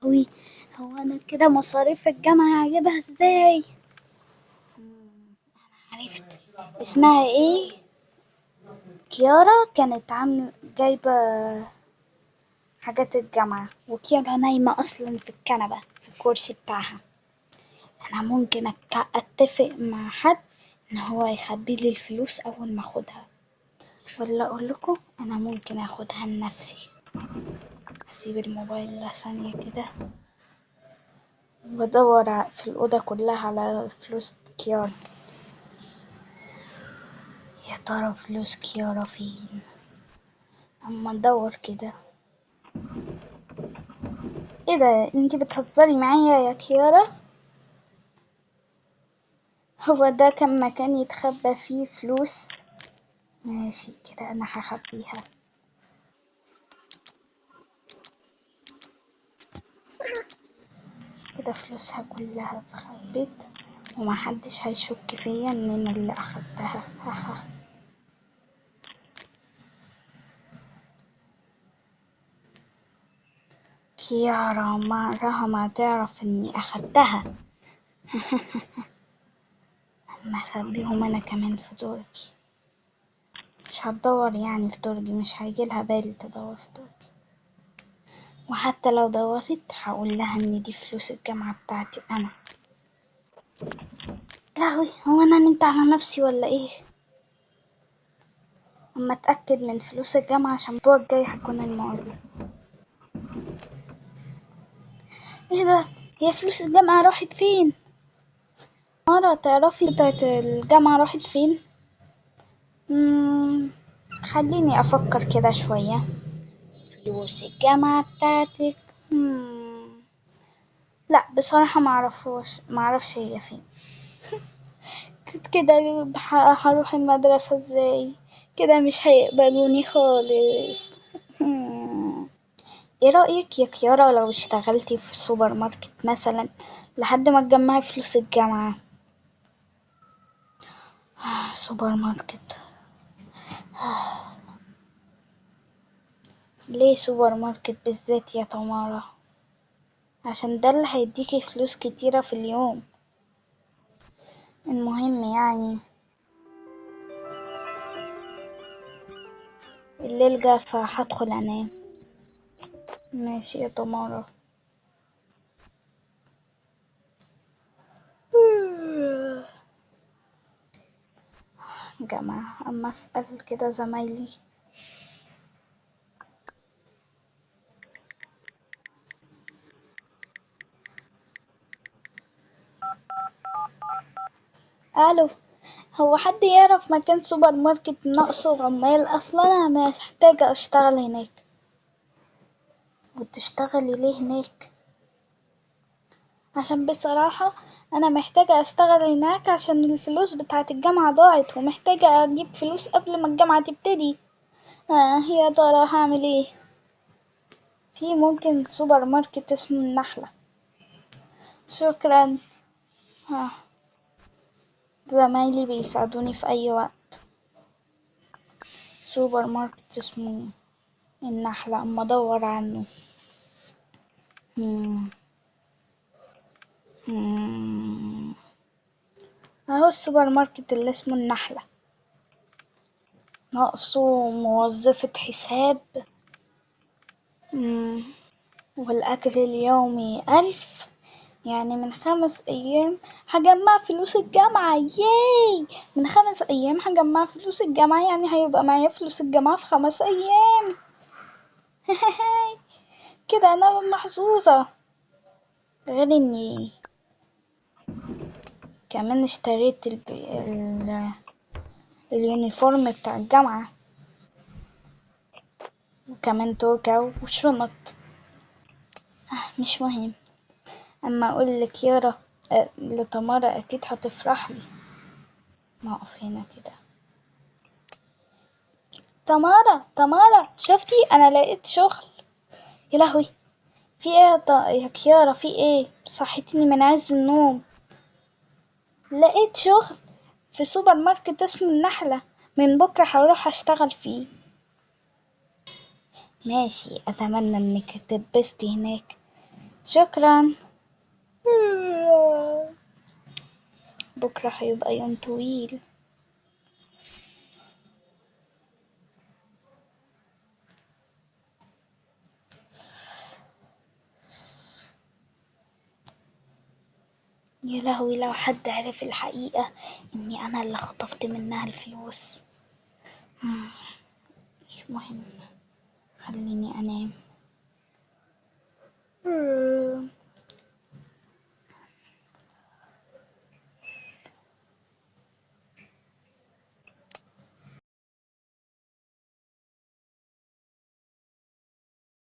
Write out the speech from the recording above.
أوي. هو أنا كده مصاريف الجامعة هجيبها ازاي؟ عرفت اسمها ايه. كيارا كانت جايبة حاجات الجامعة، وكيارا نايمة أصلا في الكنبة في الكرسي بتاعها. أنا ممكن أتفق مع حد إن هو يخبيلي الفلوس أول ما أخدها، ولا أقول لكم أنا ممكن أخدها لنفسي. أسيب الموبايل ثانية كده وأدور في الأوضة كلها على فلوس كيارا. يا ترى فلوس كيارا فين؟ أما ندور كده. ايه ده، انتي بتهزري معايا يا كيارا؟ هو ده كان مكان يتخبى فيه فلوس؟ ماشي كده، انا هخبيها. كده فلوسها كلها اتخبت، ومحدش هيشك فيا ان انا اللي اخدتها. هاها. كيارا عمرها ما تعرف اني اخدتها. اما اخبيهم انا كمان في درجي. مش هتدور يعني في درجي، مش هيجيلها بالي تدور في درجي. وحتى لو دورت هقول لها ان دي فلوس الجامعة بتاعتي انا. لهوي، هو انا نمت على نفسي ولا ايه؟ اما اتاكد من فلوس الجامعة عشان الاسبوع الجاي هكون المقابلة. ايه ده، هي فلوس الجامعة راحت فين؟ مرة تعرفي بتاعت الجامعة راحت فين؟ مم... خليني افكر كده شوية. فلوس الجامعة بتاعتك. لا بصراحة معرفش هي فين. كده هروح المدرسة ازاي؟ كده مش هيقبلوني خالص. ايه رأيك يا كيارا لو اشتغلتي في السوبر ماركت مثلا لحد ما تجمعي فلوس الجامعة؟ سوبر ماركت. ليه سوبر ماركت بالذات يا تمارا؟ عشان ده اللي هيديكي فلوس كتيرة في اليوم. المهم يعني الليل جه فهدخل انام. ماشي يا تمارا. جماعة اما اسأل كده زمايلي. الو، هو حد يعرف مكان سوبر ماركت ناقصه عمال؟ اصلا انا محتاجة اشتغل هناك. وتشتغلي ليه هناك؟ عشان بصراحة انا محتاجة اشتغل هناك عشان الفلوس بتاعة الجامعة ضاعت، ومحتاجة اجيب فلوس قبل ما الجامعة تبتدي. يا ترى هعمل ايه؟ في ممكن سوبر ماركت اسمه النحلة. شكرا. آه. زمايلي بيساعدوني في اي وقت. سوبر ماركت اسمه النحلة، اما ادور عنه. مم. مم. اهو السوبر ماركت اللي اسمه النحلة. ناقصه موظفة حساب. مم. والأكل اليومي 1000. يعني من 5 أيام هجمع فلوس الجامعة. ياي، من 5 أيام هجمع فلوس الجامعة، يعني هيبقى معايا فلوس الجامعة في 5 أيام. كده أنا محظوظة. غير إني كمان اشتريت اليونيفورم بتاع الجامعة، وكمان توكة وشنط. مش مهم. اما اقول لك يارا، لتمارا اكيد هتفرح لي. نقف هنا كده. تمارا تمارا، شفتي انا لقيت شغل. يا لهوي، في ايه يا كيارا؟ في ايه؟ صحتيني من عز النوم. لقيت شغل في سوبر ماركت اسمه النحلة. من بكرة هروح اشتغل فيه. ماشي، اتمنى انك تتبسطي هناك. شكرا. بكرة هيبقى يوم طويل. يا لهوي لو حد عرف الحقيقة إني أنا اللي خطفت منها الفلوس. مش مهم، خليني أنام.